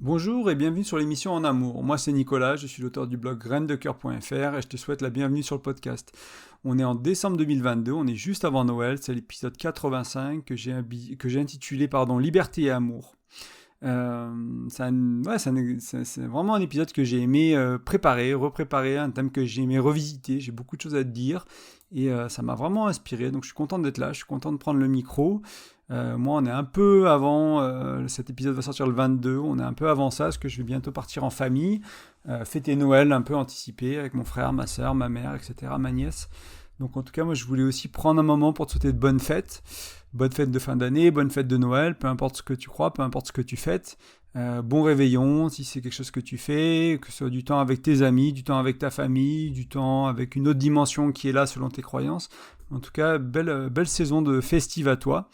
Bonjour et bienvenue sur l'émission En Amour. Moi c'est Nicolas, je suis l'auteur du blog graindecoeur.fr et je te souhaite la bienvenue sur le podcast. On est en décembre 2022, on est juste avant Noël, c'est l'épisode 85 que j'ai intitulé Liberté et Amour. C'est vraiment un épisode que j'ai aimé repréparer, un thème que j'ai aimé revisiter, j'ai beaucoup de choses à te dire et ça m'a vraiment inspiré, donc je suis content d'être là, je suis content de prendre le micro. Moi, on est un peu avant, cet épisode va sortir le 22, on est un peu avant ça, parce que je vais bientôt partir en famille, fêter Noël un peu anticipé avec mon frère, ma soeur, ma mère, etc., ma nièce. Donc en tout cas, moi je voulais aussi prendre un moment pour te souhaiter de bonnes fêtes de fin d'année, bonnes fêtes de Noël, peu importe ce que tu crois, peu importe ce que tu fêtes. Bon réveillon, si c'est quelque chose que tu fais, que ce soit du temps avec tes amis, du temps avec ta famille, du temps avec une autre dimension qui est là selon tes croyances. En tout cas, belle saison de festive à toi.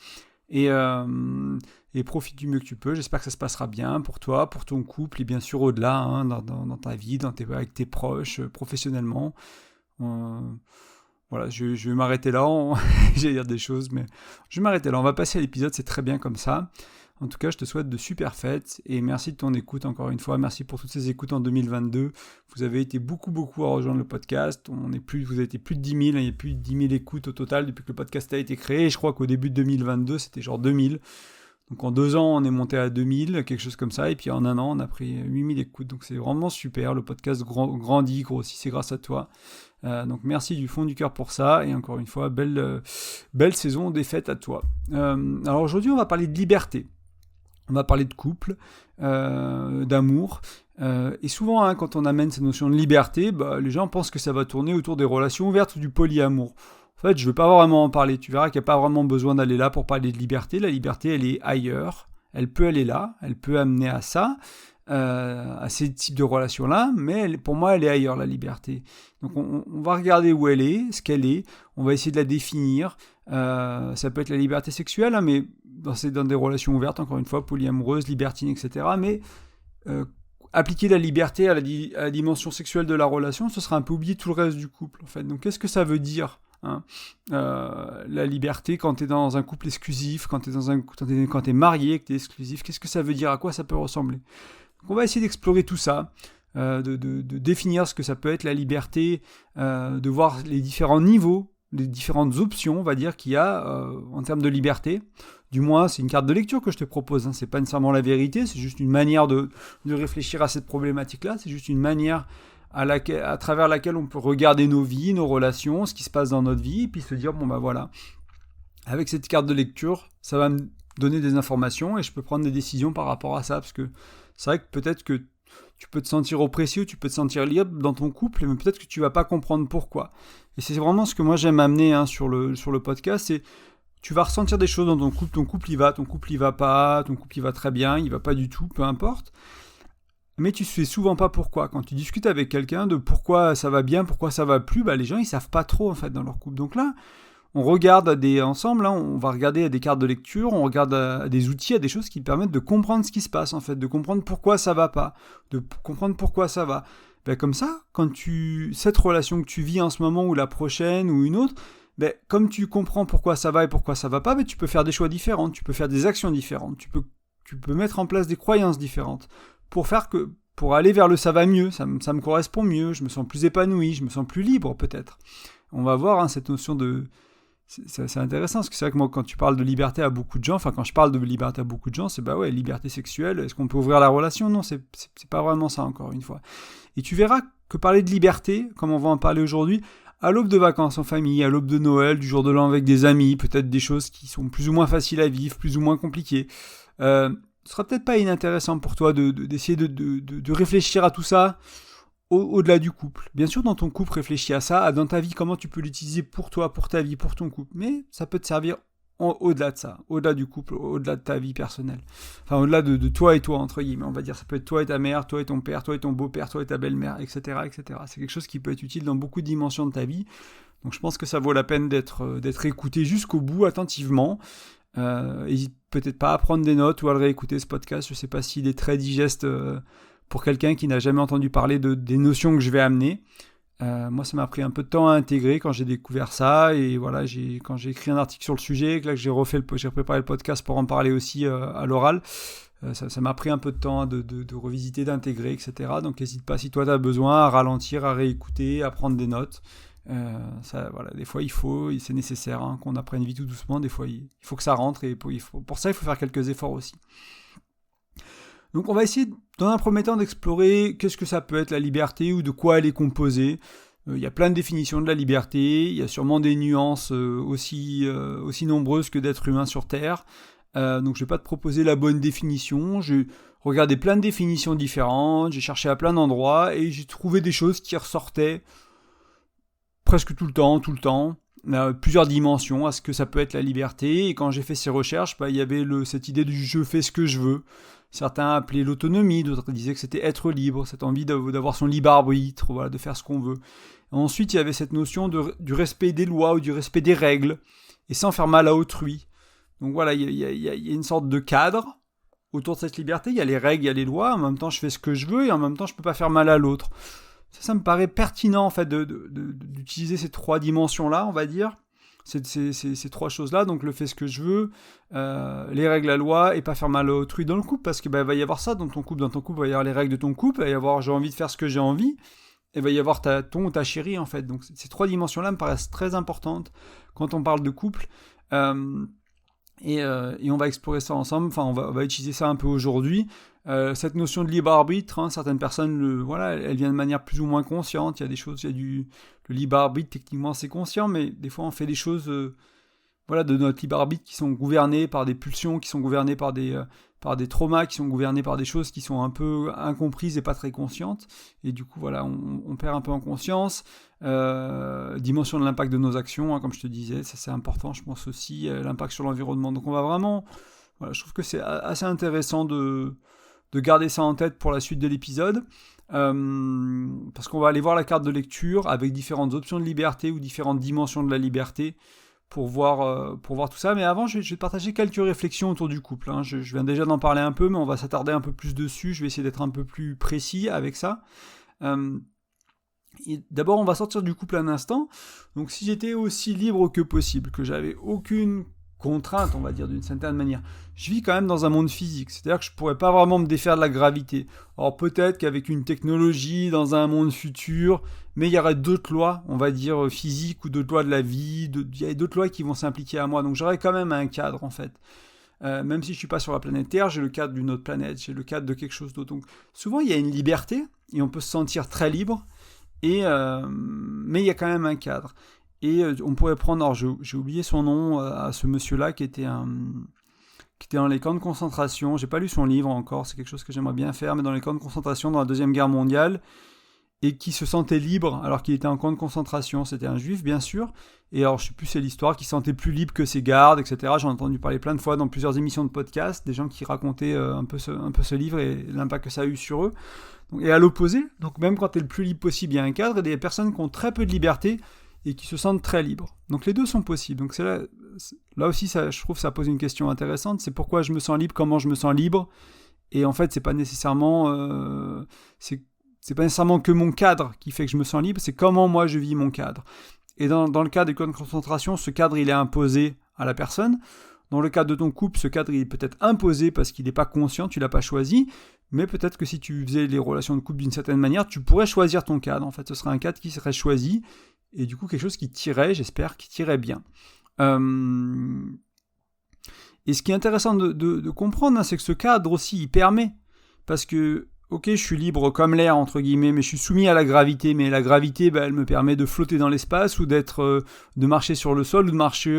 Et, euh, et profite du mieux que tu peux. J'espère que ça se passera bien pour toi, pour ton couple et bien sûr au-delà, hein, dans ta vie, avec tes proches, professionnellement. Euh, voilà, je vais m'arrêter là. J'allais dire des choses, mais je vais m'arrêter là. On va passer à l'épisode, c'est très bien comme ça. En tout cas, je te souhaite de super fêtes et merci de ton écoute encore une fois. Merci pour toutes ces écoutes en 2022. Vous avez été beaucoup à rejoindre le podcast. Vous avez été plus de 10 000, il y a plus de 10 000 écoutes au total depuis que le podcast a été créé. Et je crois qu'au début de 2022, c'était genre 2000. Donc en 2 ans, on est monté à 2000, quelque chose comme ça. Et puis en un an, on a pris 8000 écoutes. Donc c'est vraiment super. Le podcast grandit, grossit, c'est grâce à toi. Donc merci du fond du cœur pour ça. Et encore une fois, belle saison des fêtes à toi. Alors aujourd'hui, on va parler de liberté. On va parler de couple, d'amour. Et souvent, hein, quand on amène cette notion de liberté, les gens pensent que ça va tourner autour des relations ouvertes ou du polyamour. En fait, je ne veux pas vraiment en parler. Tu verras qu'il n'y a pas vraiment besoin d'aller là pour parler de liberté. La liberté, elle est ailleurs. Elle peut aller là. Elle peut amener à ça, à ces types de relations-là. Mais pour moi, elle est ailleurs, la liberté. Donc, on va regarder où elle est, ce qu'elle est. On va essayer de la définir. Ça peut être la liberté sexuelle, hein, mais dans des relations ouvertes, encore une fois, polyamoureuses, libertines, etc. Mais euh, appliquer la liberté à la dimension sexuelle de la relation, ce sera un peu oublier tout le reste du couple, en fait. Donc, qu'est-ce que ça veut dire, hein, la liberté quand tu es dans un couple exclusif, quand tu es marié, que tu es exclusif, qu'est-ce que ça veut dire, à quoi ça peut ressembler. Donc, on va essayer d'explorer tout ça, de définir ce que ça peut être la liberté, de voir les différents niveaux, les différentes options, on va dire, qu'il y a en termes de liberté. Du moins, c'est une carte de lecture que je te propose, hein. C'est pas nécessairement la vérité, c'est juste une manière de réfléchir à cette problématique-là, c'est juste une manière à travers laquelle on peut regarder nos vies, nos relations, ce qui se passe dans notre vie, et puis se dire, bon bah voilà, avec cette carte de lecture, ça va me donner des informations et je peux prendre des décisions par rapport à ça, parce que c'est vrai que peut-être que tu peux te sentir oppressé ou tu peux te sentir libre dans ton couple, mais peut-être que tu vas pas comprendre pourquoi. Et c'est vraiment ce que moi j'aime amener, hein, sur le podcast, c'est tu vas ressentir des choses dans ton couple il va, ton couple il va pas, ton couple il va très bien, il va pas du tout, peu importe. Mais tu sais souvent pas pourquoi. Quand tu discutes avec quelqu'un de pourquoi ça va bien, pourquoi ça va plus, les gens ils savent pas trop en fait dans leur couple. Donc là, on regarde ensemble, hein, on va regarder à des cartes de lecture, on regarde à des outils, à des choses qui permettent de comprendre ce qui se passe en fait, de comprendre pourquoi ça va pas, de comprendre pourquoi ça va. Comme ça, cette relation que tu vis en ce moment ou la prochaine ou une autre, comme tu comprends pourquoi ça va et pourquoi ça va pas, tu peux faire des choix différents, tu peux faire des actions différentes, tu peux mettre en place des croyances différentes pour aller vers le ça va mieux, ça me correspond mieux, je me sens plus épanoui, je me sens plus libre peut-être. On va voir, hein, cette notion de c'est intéressant, parce que c'est vrai que moi, quand tu parles de liberté à beaucoup de gens, enfin, quand je parle de liberté à beaucoup de gens, c'est liberté sexuelle, est-ce qu'on peut ouvrir la relation? Non, c'est pas vraiment ça, encore une fois. Et tu verras que parler de liberté, comme on va en parler aujourd'hui, à l'aube de vacances en famille, à l'aube de Noël, du jour de l'an avec des amis, peut-être des choses qui sont plus ou moins faciles à vivre, plus ou moins compliquées, ce sera peut-être pas inintéressant pour toi d'essayer de réfléchir à tout ça, au-delà du couple. Bien sûr, dans ton couple, réfléchis à ça, dans ta vie, comment tu peux l'utiliser pour toi, pour ta vie, pour ton couple. Mais ça peut te servir au-delà de ça, au-delà du couple, au-delà de ta vie personnelle. Enfin, au-delà de toi et toi, entre guillemets, on va dire. Ça peut être toi et ta mère, toi et ton père, toi et ton beau-père, toi et ta belle-mère, etc., etc. C'est quelque chose qui peut être utile dans beaucoup de dimensions de ta vie. Donc je pense que ça vaut la peine d'être écouté jusqu'au bout, attentivement. N'hésite peut-être pas à prendre des notes ou à le réécouter, ce podcast. Je sais pas s'il est très digeste pour quelqu'un qui n'a jamais entendu parler des notions que je vais amener. Moi, ça m'a pris un peu de temps à intégrer quand j'ai découvert ça. Et voilà, quand j'ai écrit un article sur le sujet, que là, j'ai préparé le podcast pour en parler aussi à l'oral. Ça m'a pris un peu de temps de revisiter, d'intégrer, etc. Donc n'hésite pas, si toi tu as besoin, à ralentir, à réécouter, à prendre des notes. Voilà, des fois c'est nécessaire qu'on apprenne vite ou doucement, des fois il faut que ça rentre, et pour ça il faut faire quelques efforts aussi. Donc on va essayer dans un premier temps d'explorer qu'est-ce que ça peut être la liberté, ou de quoi elle est composée. Il y a plein de définitions de la liberté, il y a sûrement des nuances aussi nombreuses que d'être humain sur Terre. Donc je ne vais pas te proposer la bonne définition, j'ai regardé plein de définitions différentes, j'ai cherché à plein d'endroits, et j'ai trouvé des choses qui ressortaient presque tout le temps, plusieurs dimensions à ce que ça peut être la liberté. Et quand j'ai fait ces recherches, il y avait cette idée du je fais ce que je veux. Certains appelaient l'autonomie, d'autres disaient que c'était être libre, cette envie d'avoir son libre arbitre, voilà, de faire ce qu'on veut. Et ensuite, il y avait cette notion du respect des lois ou du respect des règles, et sans faire mal à autrui. Donc voilà, il y a une sorte de cadre autour de cette liberté. Il y a les règles, il y a les lois. En même temps, je fais ce que je veux, et en même temps, je ne peux pas faire mal à l'autre. Ça me paraît pertinent en fait d'utiliser ces trois dimensions-là, on va dire, ces trois choses-là. Donc le fait ce que je veux, les règles, la loi, et pas faire mal à autrui dans le couple, parce que va y avoir ça dans ton couple. Dans ton couple, il va y avoir les règles de ton couple, il va y avoir j'ai envie de faire ce que j'ai envie, et il va y avoir ton ou ta chérie en fait. Donc ces trois dimensions-là me paraissent très importantes quand on parle de couple. Et on va explorer ça ensemble, enfin on va utiliser ça un peu aujourd'hui. Cette notion de libre arbitre, certaines personnes, elle vient de manière plus ou moins consciente. Il y a des choses, le libre arbitre, techniquement c'est conscient, mais des fois on fait des choses de notre libre arbitre qui sont gouvernées par des pulsions, qui sont gouvernées par des traumas, qui sont gouvernées par des choses qui sont un peu incomprises et pas très conscientes. Et du coup, on perd un peu en conscience. Dimension de l'impact de nos actions, comme je te disais, ça c'est important, je pense aussi, l'impact sur l'environnement. Donc on va vraiment, je trouve que c'est assez intéressant de garder ça en tête pour la suite de l'épisode, parce qu'on va aller voir la carte de lecture avec différentes options de liberté ou différentes dimensions de la liberté pour voir tout ça. Mais avant, je vais te partager quelques réflexions autour du couple. Je viens déjà d'en parler un peu, mais on va s'attarder un peu plus dessus. Je vais essayer d'être un peu plus précis avec ça. Et d'abord, on va sortir du couple un instant. Donc si j'étais aussi libre que possible, que j'avais aucune contrainte, on va dire d'une certaine manière, je vis quand même dans un monde physique, c'est-à-dire que je pourrais pas vraiment me défaire de la gravité. Alors peut-être qu'avec une technologie, dans un monde futur, mais il y aurait d'autres lois, on va dire physiques, ou d'autres lois de la vie, il y a d'autres lois qui vont s'impliquer à moi, donc j'aurais quand même un cadre en fait. Même si je suis pas sur la planète Terre, j'ai le cadre d'une autre planète, j'ai le cadre de quelque chose d'autre. Donc souvent il y a une liberté, et on peut se sentir très libre, mais il y a quand même un cadre. Et on pourrait prendre, alors j'ai oublié son nom, à ce monsieur-là qui était dans les camps de concentration. J'ai pas lu son livre encore, c'est quelque chose que j'aimerais bien faire, mais dans les camps de concentration dans la Deuxième Guerre mondiale, et qui se sentait libre alors qu'il était en camp de concentration. C'était un juif, bien sûr, et alors je sais plus c'est l'histoire, qui se sentait plus libre que ses gardes, etc. J'en ai entendu parler plein de fois dans plusieurs émissions de podcast, des gens qui racontaient un peu ce livre et l'impact que ça a eu sur eux. Et à l'opposé, donc même quand tu es le plus libre possible, il y a un cadre, et des personnes qui ont très peu de liberté et qui se sentent très libres. Donc les deux sont possibles. Donc c'est là aussi, je trouve que ça pose une question intéressante. C'est pourquoi je me sens libre, comment je me sens libre. Et en fait, c'est pas nécessairement que mon cadre qui fait que je me sens libre, c'est comment moi je vis mon cadre. Et dans le cas des camps de concentration, ce cadre il est imposé à la personne. Dans le cadre de ton couple, ce cadre il est peut-être imposé parce qu'il n'est pas conscient, tu l'as pas choisi. Mais peut-être que si tu faisais les relations de couple d'une certaine manière, tu pourrais choisir ton cadre. En fait, ce serait un cadre qui serait choisi. Et du coup, quelque chose qui tirait, j'espère, qui tirait bien. Et ce qui est intéressant de comprendre, c'est que ce cadre aussi, il permet. Parce que, ok, je suis libre comme l'air, entre guillemets, mais je suis soumis à la gravité. Mais la gravité, elle me permet de flotter dans l'espace, ou de marcher sur le sol, ou de marcher...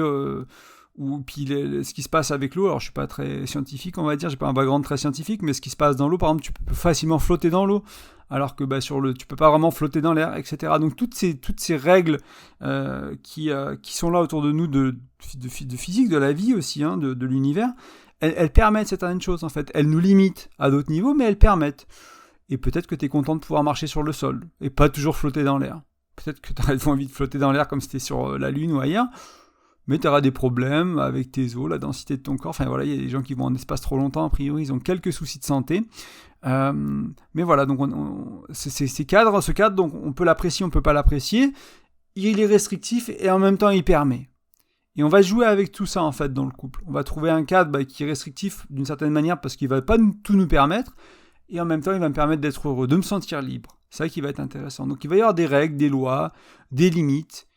ou puis ce qui se passe avec l'eau, alors je suis pas très scientifique, on va dire, j'ai pas un background très scientifique, mais ce qui se passe dans l'eau, par exemple, tu peux facilement flotter dans l'eau, alors que tu peux pas vraiment flotter dans l'air, etc. Donc toutes ces règles qui sont là autour de nous de physique, de la vie aussi, de l'univers, elles permettent certaines choses en fait. Elles nous limitent à d'autres niveaux, mais elles permettent. Et peut-être que tu es content de pouvoir marcher sur le sol et pas toujours flotter dans l'air. Peut-être que tu as envie de flotter dans l'air comme si tu étais sur la Lune ou ailleurs. Mais tu auras des problèmes avec tes os, la densité de ton corps. Enfin voilà, il y a des gens qui vont en espace trop longtemps, a priori, ils ont quelques soucis de santé. Mais voilà, donc ce cadre, donc on peut l'apprécier, on peut pas l'apprécier. Il est restrictif et en même temps il permet. Et on va jouer avec tout ça en fait dans le couple. On va trouver un cadre qui est restrictif d'une certaine manière parce qu'il ne va pas tout nous permettre, et en même temps il va me permettre d'être heureux, de me sentir libre. C'est ça qui va être intéressant. Donc il va y avoir des règles, des lois, des limites,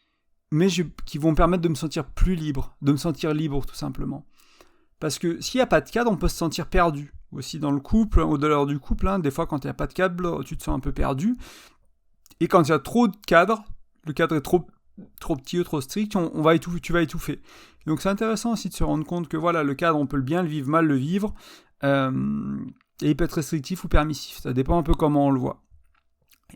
mais qui vont me permettre de me sentir plus libre, de me sentir libre tout simplement. Parce que s'il n'y a pas de cadre, on peut se sentir perdu. Aussi dans le couple, au-delà du couple, des fois quand il n'y a pas de cadre, tu te sens un peu perdu. Et quand il y a trop de cadre, le cadre est trop petit ou trop strict, tu vas étouffer. Donc c'est intéressant aussi de se rendre compte que voilà, le cadre, on peut bien le vivre, mal le vivre, et il peut être restrictif ou permissif. Ça dépend un peu comment on le voit.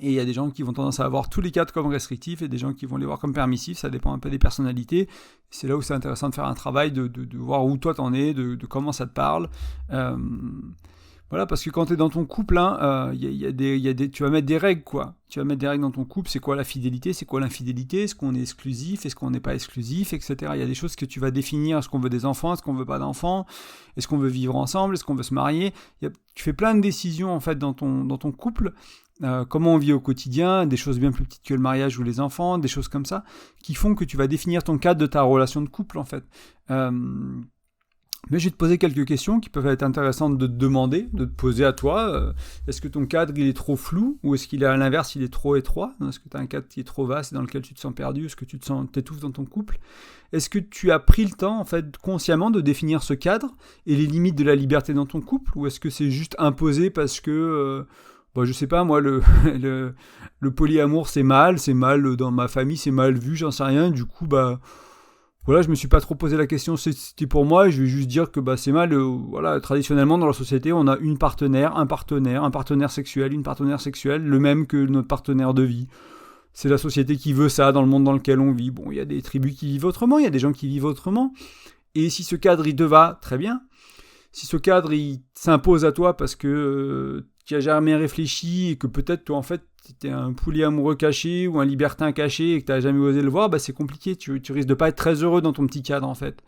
Et il y a des gens qui vont tendance à avoir tous les cadres comme restrictifs et des gens qui vont les voir comme permissifs. Ça dépend un peu des personnalités. C'est là où c'est intéressant de faire un travail, de voir où toi t'en es, de comment ça te parle. Voilà, parce que quand tu es dans ton couple, tu vas mettre des règles, quoi. Tu vas mettre des règles dans ton couple. C'est quoi la fidélité? C'est quoi l'infidélité? Est-ce qu'on est exclusif? Est-ce qu'on n'est pas exclusif? Etc. Il y a des choses que tu vas définir. Est-ce qu'on veut des enfants? Est-ce qu'on veut pas d'enfants? Est-ce qu'on veut vivre ensemble? Est-ce qu'on veut se marier? Tu fais plein de décisions, en fait, dans ton couple. Comment on vit au quotidien, des choses bien plus petites que le mariage ou les enfants, des choses comme ça, qui font que tu vas définir ton cadre de ta relation de couple, en fait. Mais je vais te poser quelques questions qui peuvent être intéressantes de te demander, de te poser à toi. Est-ce que ton cadre, il est trop flou, ou est-ce qu'il est à l'inverse, il est trop étroit? Est-ce que tu as un cadre qui est trop vaste et dans lequel tu te sens perdu? Est-ce que tu t'étouffes dans ton couple? Est-ce que tu as pris le temps, en fait, consciemment de définir ce cadre et les limites de la liberté dans ton couple? Ou est-ce que c'est juste imposé parce que... je sais pas, moi, le polyamour, c'est mal dans ma famille, c'est mal vu, j'en sais rien, du coup, voilà, je me suis pas trop posé la question, c'était pour moi, et je vais juste dire que c'est mal, voilà, traditionnellement, dans la société, on a un partenaire sexuel, une partenaire sexuelle, le même que notre partenaire de vie. C'est la société qui veut ça, dans le monde dans lequel on vit. Bon, il y a des tribus qui vivent autrement, il y a des gens qui vivent autrement, et si ce cadre, il te va, très bien. Si ce cadre, il s'impose à toi parce que tu n'as jamais réfléchi et que peut-être toi, en fait, tu es un polyamoureux caché ou un libertin caché et que tu n'as jamais osé le voir, c'est compliqué. Tu risques de pas être très heureux dans ton petit cadre, en fait.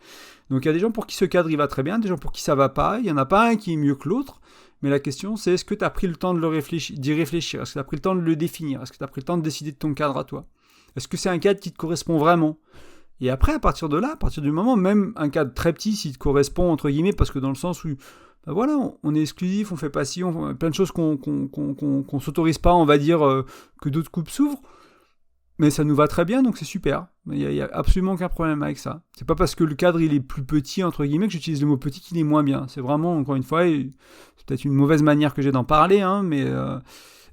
Donc il y a des gens pour qui ce cadre, il va très bien, des gens pour qui ça va pas. Il n'y en a pas un qui est mieux que l'autre. Mais la question, c'est est-ce que tu as pris le temps d'y réfléchir? Est-ce que tu as pris le temps de le définir? Est-ce que tu as pris le temps de décider de ton cadre à toi? Est-ce que c'est un cadre qui te correspond vraiment? Et après, à partir de là, à partir du moment, même un cadre très petit, s'il te correspond, entre guillemets, parce que dans le sens où, voilà, on est exclusif, on fait pas ci, on plein de choses qu'on s'autorise pas, on va dire, que d'autres couples s'ouvrent, mais ça nous va très bien, donc c'est super. Il y a absolument aucun problème avec ça. C'est pas parce que le cadre, il est plus petit, entre guillemets, que j'utilise le mot petit qu'il est moins bien. C'est vraiment, encore une fois, c'est peut-être une mauvaise manière que j'ai d'en parler, mais...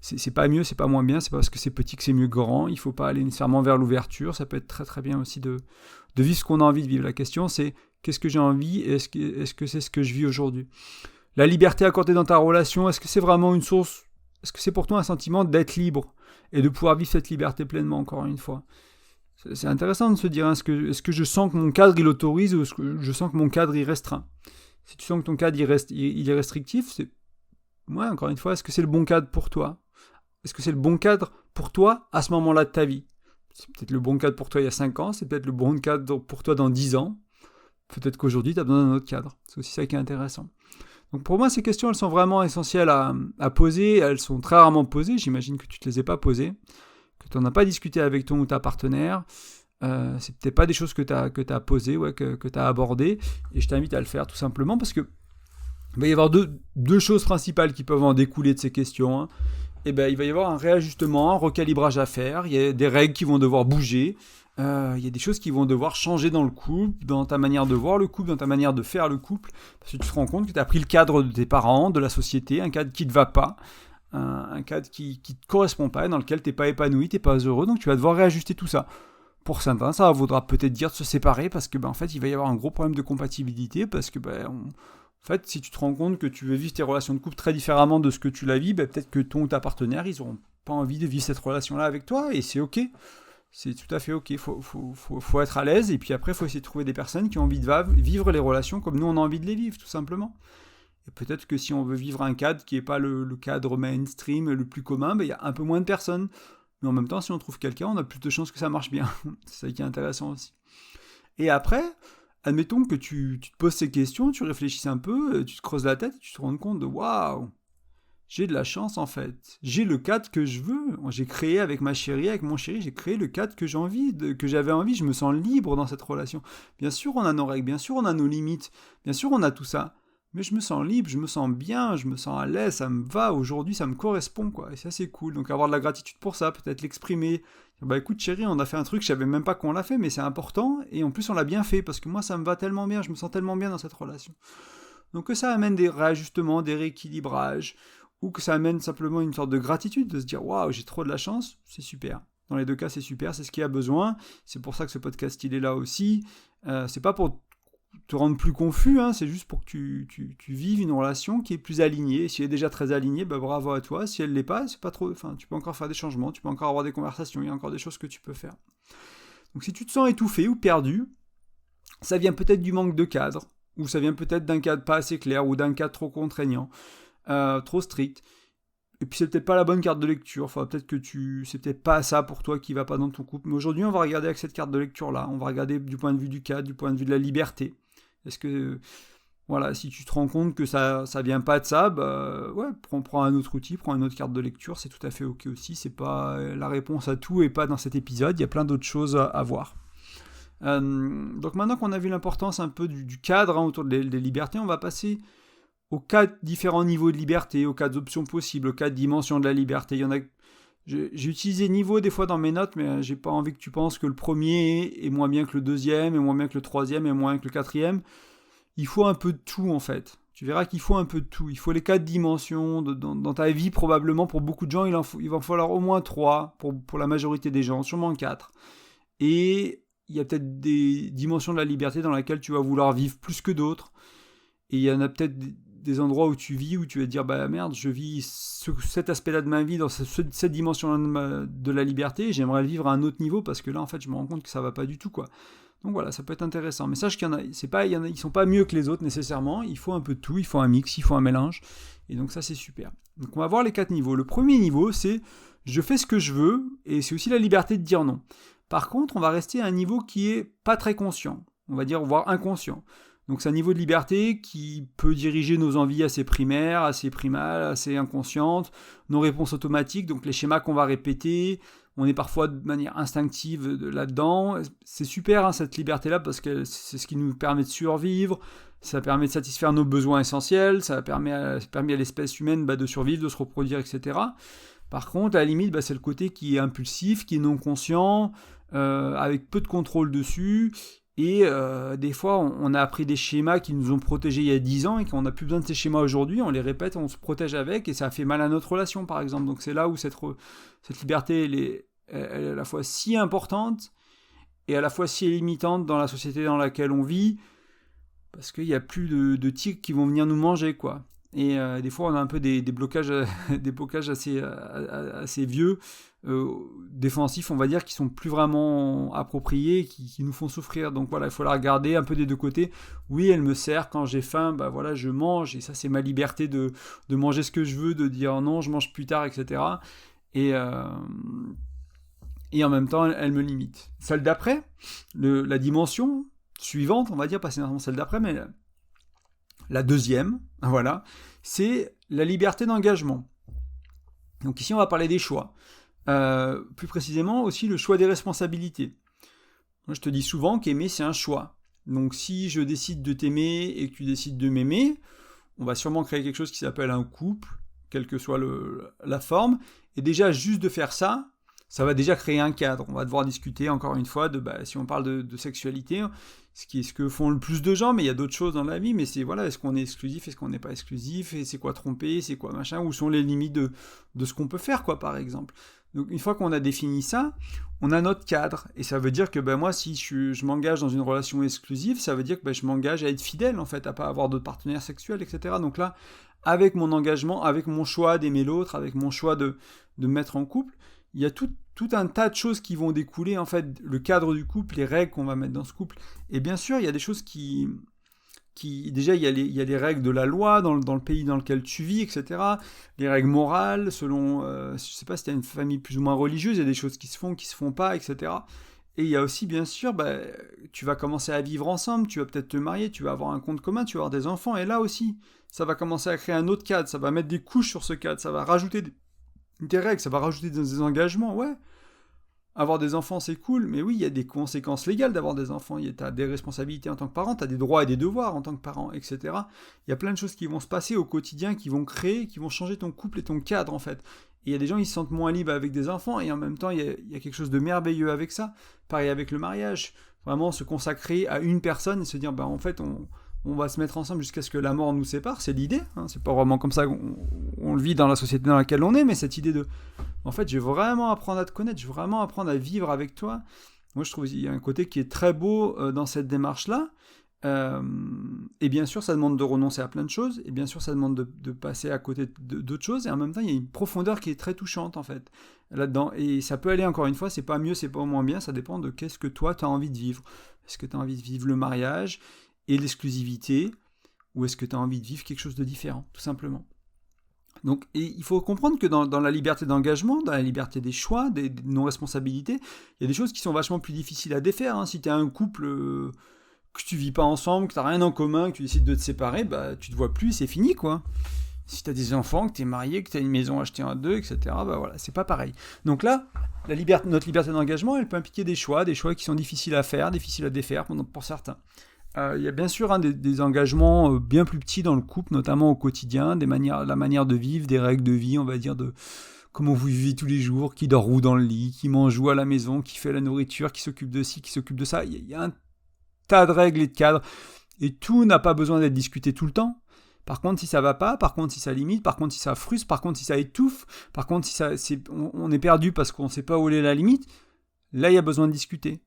c'est pas mieux, c'est pas moins bien, c'est pas parce que c'est petit que c'est mieux grand, il faut pas aller nécessairement vers l'ouverture, ça peut être très très bien aussi de vivre ce qu'on a envie de vivre. La question c'est qu'est-ce que j'ai envie et est-ce que c'est ce que je vis aujourd'hui? La liberté accordée dans ta relation, est-ce que c'est vraiment une source, est-ce que c'est pour toi un sentiment d'être libre et de pouvoir vivre cette liberté pleinement, encore une fois? C'est intéressant de se dire, est-ce que je sens que mon cadre il autorise ou est-ce que je sens que mon cadre il restreint? Si tu sens que ton cadre il est restrictif, encore une fois, est-ce que c'est le bon cadre pour toi? Est-ce que c'est le bon cadre pour toi à ce moment-là de ta vie? C'est peut-être le bon cadre pour toi il y a 5 ans, c'est peut-être le bon cadre pour toi dans 10 ans. Peut-être qu'aujourd'hui, tu as besoin d'un autre cadre. C'est aussi ça qui est intéressant. Donc pour moi, ces questions, elles sont vraiment essentielles à poser. Elles sont très rarement posées. J'imagine que tu ne te les ai pas posées, que tu n'en as pas discuté avec ton ou ta partenaire. C'est peut-être pas des choses que tu as posées, que tu as abordées. Et je t'invite à le faire tout simplement parce que il va y avoir deux choses principales qui peuvent en découler de ces questions. Il va y avoir un réajustement, un recalibrage à faire, il y a des règles qui vont devoir bouger, il y a des choses qui vont devoir changer dans le couple, dans ta manière de voir le couple, dans ta manière de faire le couple, parce que tu te rends compte que tu as pris le cadre de tes parents, de la société, un cadre qui ne te va pas, un cadre qui ne te correspond pas, dans lequel tu n'es pas épanoui, tu n'es pas heureux, donc tu vas devoir réajuster tout ça. Pour certains, ça vaudra peut-être dire de se séparer, parce que en fait, il va y avoir un gros problème de compatibilité, parce que en fait, si tu te rends compte que tu veux vivre tes relations de couple très différemment de ce que tu la vis, peut-être que ton ou ta partenaire, ils n'auront pas envie de vivre cette relation-là avec toi, et c'est ok. C'est tout à fait ok. Faut être à l'aise, et puis après, il faut essayer de trouver des personnes qui ont envie de vivre les relations comme nous, on a envie de les vivre, tout simplement. Et peut-être que si on veut vivre un cadre qui n'est pas le cadre mainstream, le plus commun, il y a un peu moins de personnes. Mais en même temps, si on trouve quelqu'un, on a plus de chances que ça marche bien. C'est ça qui est intéressant aussi. Et après... admettons que tu te poses ces questions, tu réfléchisses un peu, tu te creuses la tête, et tu te rends compte de waouh, j'ai de la chance en fait. J'ai le cadre que je veux. J'ai créé avec ma chérie, avec mon chéri, j'ai créé le cadre que j'avais envie. Je me sens libre dans cette relation. Bien sûr, on a nos règles, bien sûr, on a nos limites, bien sûr, on a tout ça. Mais je me sens libre, je me sens bien, je me sens à l'aise, ça me va, aujourd'hui ça me correspond quoi, et ça c'est cool, donc avoir de la gratitude pour ça, peut-être l'exprimer, bah écoute chérie, on a fait un truc, je savais même pas qu'on l'a fait, mais c'est important, et en plus on l'a bien fait, parce que moi ça me va tellement bien, je me sens tellement bien dans cette relation. Donc que ça amène des réajustements, des rééquilibrages, ou que ça amène simplement une sorte de gratitude, de se dire waouh j'ai trop de la chance, c'est super. Dans les deux cas c'est super, c'est ce qu'il y a besoin, c'est pour ça que ce podcast il est là aussi, c'est pas pour te rendre plus confus, hein, c'est juste pour que tu vives une relation qui est plus alignée. Si elle est déjà très alignée, bah bravo à toi. Si elle ne l'est pas, c'est pas trop. Enfin, tu peux encore faire des changements, tu peux encore avoir des conversations, il y a encore des choses que tu peux faire. Donc si tu te sens étouffé ou perdu, ça vient peut-être du manque de cadre, ou ça vient peut-être d'un cadre pas assez clair, ou d'un cadre trop contraignant, trop strict. Et puis c'est peut-être pas la bonne carte de lecture, enfin, peut-être que c'est peut-être pas ça pour toi qui va pas dans ton couple. Mais aujourd'hui, on va regarder avec cette carte de lecture-là, on va regarder du point de vue du cadre, du point de vue de la liberté. Est-ce que, voilà, si tu te rends compte que ça vient pas de ça, bah ouais, prends un autre outil, prends une autre carte de lecture, c'est tout à fait ok aussi, c'est pas la réponse à tout et pas dans cet épisode, il y a plein d'autres choses à voir. Donc maintenant qu'on a vu l'importance un peu du cadre autour des libertés, on va passer aux 4 différents niveaux de liberté, aux 4 options possibles, aux 4 dimensions de la liberté. Il y en a. J'ai utilisé niveau des fois dans mes notes, mais j'ai pas envie que tu penses que le premier est moins bien que le deuxième, et moins bien que le troisième, et moins bien que le quatrième. Il faut un peu de tout en fait. Tu verras qu'il faut un peu de tout. Il faut les 4 dimensions. Dans ta vie, probablement, pour beaucoup de gens, il va en falloir au moins 3, pour la majorité des gens, sûrement 4. Et il y a peut-être des dimensions de la liberté dans lesquelles tu vas vouloir vivre plus que d'autres. Et il y en a peut-être des endroits où tu vis, où tu vas te dire, bah merde, je vis cet aspect-là de ma vie, dans cette dimension de la liberté, et j'aimerais le vivre à un autre niveau, parce que là, en fait, je me rends compte que ça va pas du tout, quoi. Donc voilà, ça peut être intéressant. Mais sache qu'il y en a, ils sont pas mieux que les autres, nécessairement. Il faut un peu de tout, il faut un mix, il faut un mélange. Et donc ça, c'est super. Donc on va voir les 4 niveaux. Le premier niveau, c'est, je fais ce que je veux, et c'est aussi la liberté de dire non. Par contre, on va rester à un niveau qui est pas très conscient. On va dire, voire inconscient. Donc c'est un niveau de liberté qui peut diriger nos envies assez primaires, assez primales, assez inconscientes, nos réponses automatiques, donc les schémas qu'on va répéter, on est parfois de manière instinctive là-dedans. C'est super hein, cette liberté-là, parce que c'est ce qui nous permet de survivre, ça permet de satisfaire nos besoins essentiels, ça permet à l'espèce humaine de survivre, de se reproduire, etc. Par contre, à la limite, c'est le côté qui est impulsif, qui est non conscient, avec peu de contrôle dessus. Et des fois, on a appris des schémas qui nous ont protégés il y a 10 ans, et qu'on n'a plus besoin de ces schémas aujourd'hui, on les répète, on se protège avec, et ça fait mal à notre relation, par exemple. Donc c'est là où cette liberté, elle est à la fois si importante, et à la fois si limitante dans la société dans laquelle on vit, parce qu'il n'y a plus de tigres qui vont venir nous manger, quoi. Et des fois, on a un peu des blocages, des blocages assez vieux, défensifs, on va dire, qui sont plus vraiment appropriés, qui nous font souffrir. Donc voilà, il faut la regarder un peu des deux côtés. Oui, elle me sert quand j'ai faim, voilà, je mange, et ça, c'est ma liberté de manger ce que je veux, de dire non, je mange plus tard, etc. Et en même temps, elle me limite. Celle d'après, la dimension suivante, on va dire, pas nécessairement celle d'après, mais la deuxième, voilà, c'est la liberté d'engagement. Donc ici, on va parler des choix. Plus précisément, aussi le choix des responsabilités. Moi, je te dis souvent qu'aimer, c'est un choix. Donc si je décide de t'aimer et que tu décides de m'aimer, on va sûrement créer quelque chose qui s'appelle un couple, quelle que soit la forme. Et déjà, juste de faire ça, ça va déjà créer un cadre. On va devoir discuter encore une fois si on parle de sexualité, ce que font le plus de gens, mais il y a d'autres choses dans la vie, mais c'est voilà, est-ce qu'on est exclusif, est-ce qu'on n'est pas exclusif, et c'est quoi tromper, c'est quoi machin, où sont les limites de ce qu'on peut faire, quoi, par exemple. Donc une fois qu'on a défini ça, on a notre cadre, et ça veut dire que moi, si je m'engage dans une relation exclusive, ça veut dire que je m'engage à être fidèle, en fait, à pas avoir d'autres partenaires sexuels, etc. Donc là, avec mon engagement, avec mon choix d'aimer l'autre, avec mon choix de me mettre en couple, il y a tout un tas de choses qui vont découler, en fait, le cadre du couple, les règles qu'on va mettre dans ce couple. Et bien sûr, il y a des choses qui déjà, il y a les règles de la loi dans le pays dans lequel tu vis, etc. Les règles morales, selon, je sais pas si tu as une famille plus ou moins religieuse, il y a des choses qui se font pas, etc. Et il y a aussi, bien sûr, tu vas commencer à vivre ensemble, tu vas peut-être te marier, tu vas avoir un compte commun, tu vas avoir des enfants, et là aussi, ça va commencer à créer un autre cadre, ça va mettre des couches sur ce cadre, ça va rajouter des règles, ça va rajouter des engagements, ouais. Avoir des enfants, c'est cool, mais oui, il y a des conséquences légales d'avoir des enfants. Tu as des responsabilités en tant que parent, tu as des droits et des devoirs en tant que parent, etc. Il y a plein de choses qui vont se passer au quotidien, qui vont créer, qui vont changer ton couple et ton cadre, en fait. Et il y a des gens qui se sentent moins libres avec des enfants, et en même temps, il y a quelque chose de merveilleux avec ça. Pareil avec le mariage. Vraiment se consacrer à une personne et se dire, en fait, on va se mettre ensemble jusqu'à ce que la mort nous sépare, c'est l'idée. C'est pas vraiment comme ça qu'on le vit dans la société dans laquelle on est, mais cette idée de... En fait, je vais vraiment apprendre à te connaître, je vais vraiment apprendre à vivre avec toi. Moi, je trouve qu'il y a un côté qui est très beau dans cette démarche-là. Et bien sûr, ça demande de renoncer à plein de choses, et bien sûr, ça demande de passer à côté d'autres choses, et en même temps, il y a une profondeur qui est très touchante, en fait, là-dedans. Et ça peut aller, encore une fois, c'est pas mieux, c'est pas moins bien, ça dépend de qu'est-ce que toi, tu as envie de vivre. Est-ce que tu as envie de vivre le mariage et l'exclusivité, ou est-ce que tu as envie de vivre quelque chose de différent, tout simplement. Donc, et il faut comprendre que dans la liberté d'engagement, dans la liberté des choix, des non-responsabilités, il y a des choses qui sont vachement plus difficiles à défaire. Si tu as un couple que tu vis pas ensemble, que tu n'as rien en commun, que tu décides de te séparer, tu te vois plus, c'est fini, quoi. Si tu as des enfants, que tu es marié, que tu as une maison achetée en deux, etc., voilà, c'est pas pareil. Donc là, notre liberté d'engagement, elle peut impliquer des choix qui sont difficiles à faire, difficiles à défaire pour certains. Il y a bien sûr des engagements bien plus petits dans le couple, notamment au quotidien, la manière de vivre, des règles de vie, on va dire, de comment vous vivez tous les jours, qui dort où dans le lit, qui mange où à la maison, qui fait la nourriture, qui s'occupe de ci, qui s'occupe de ça. Il y a un tas de règles et de cadres, et tout n'a pas besoin d'être discuté tout le temps. Par contre, si ça va pas, par contre, si ça limite, par contre, si ça frustre, par contre, si ça étouffe, par contre, si on est perdu parce qu'on ne sait pas où est la limite, là, il y a besoin de discuter.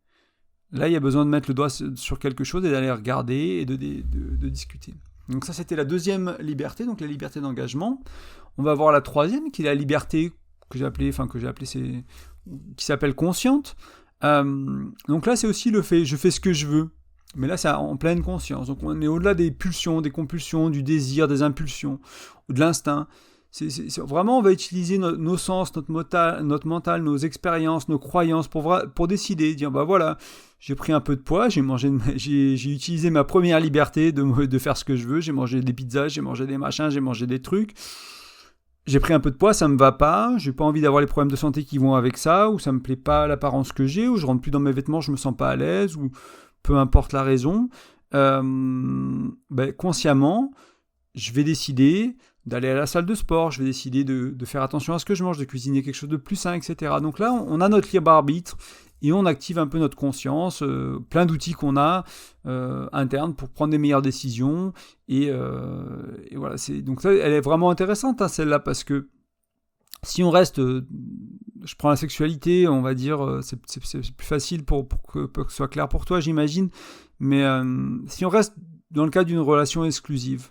Là, il y a besoin de mettre le doigt sur quelque chose et d'aller regarder et de discuter. Donc ça, c'était la deuxième liberté, donc la liberté d'engagement. On va voir la troisième, qui est la liberté qui s'appelle consciente. Donc là, c'est aussi le fait, je fais ce que je veux. Mais là, c'est en pleine conscience. Donc on est au-delà des pulsions, des compulsions, du désir, des impulsions, ou de l'instinct. Vraiment, on va utiliser nos sens, notre mental, nos expériences, nos croyances pour décider, dire voilà, j'ai pris un peu de poids, j'ai utilisé ma première liberté de faire ce que je veux, j'ai mangé des pizzas, j'ai mangé des machins, j'ai mangé des trucs. J'ai pris un peu de poids, ça me va pas, j'ai pas envie d'avoir les problèmes de santé qui vont avec ça, ou ça me plaît pas l'apparence que j'ai, ou je rentre plus dans mes vêtements, je me sens pas à l'aise, ou peu importe la raison. Consciemment, je vais décider d'aller à la salle de sport, je vais décider de faire attention à ce que je mange, de cuisiner quelque chose de plus sain, etc. Donc là, on a notre libre arbitre et on active un peu notre conscience, plein d'outils qu'on a internes pour prendre des meilleures décisions. Et voilà, donc ça, elle est vraiment intéressante, celle-là, parce que si on reste, je prends la sexualité, on va dire, c'est plus facile pour que ce soit clair pour toi, j'imagine, mais si on reste dans le cadre d'une relation exclusive,